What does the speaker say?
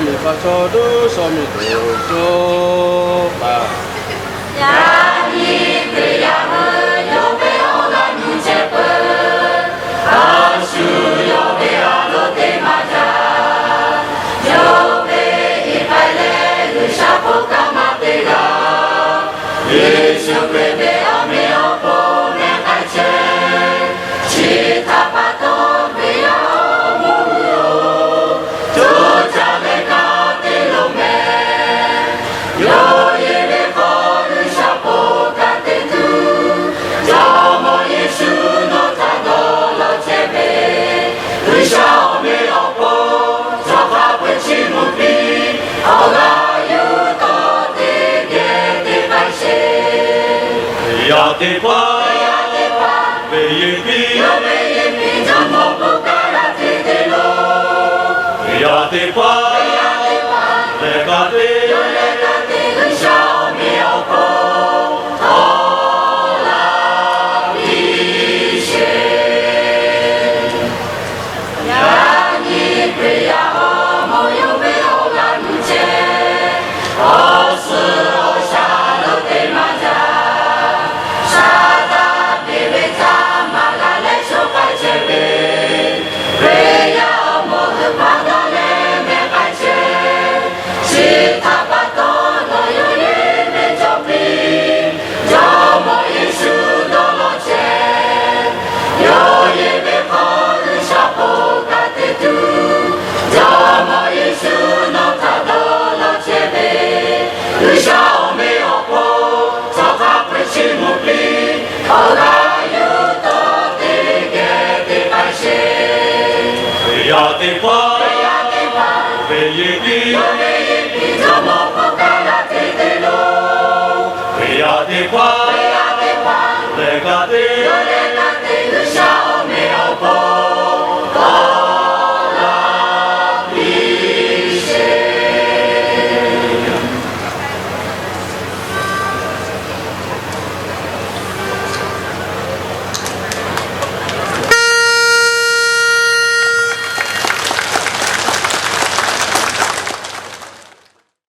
mi fa cho do so mi do so ba ya ni te ya yo me ona nu che pe a shu yo me a lo te ma ja yo me I pai le lu sha po ka ma te ga Yesu pe me a me o po me kai che chi ta pa to me ya mo yo to ja le ka te lo me yo ye le ko lu sha po ka te tu yo mo Yesu no ta do lo che me lu sha o me o po so fa pe chi mu pi o la yu to te ge te kai she ya te pa ve ye pi yo me ye pi jo mo po ka la te te lo ya te pa le ka te yo le ka te lu sha o me o po o la pi she ya ni pe ya o mo yo me o la nu che o su o sha lo te ma ja sha da be be ta ma la le so kai che be re ya o mo hu ma da le me kai che shi ta pa to no yo ye me cho pi yo mo Yesu do lo che yo ye me ko lu sha po ka te tu yo mo Yesu no ta do lo che be lu sha o me o po so ka pre chi mu pi o la yu to te ge te kai she ya te pa ya te pa ve ye pi yo me ye pi yo mo po ka la te te lo ya te pa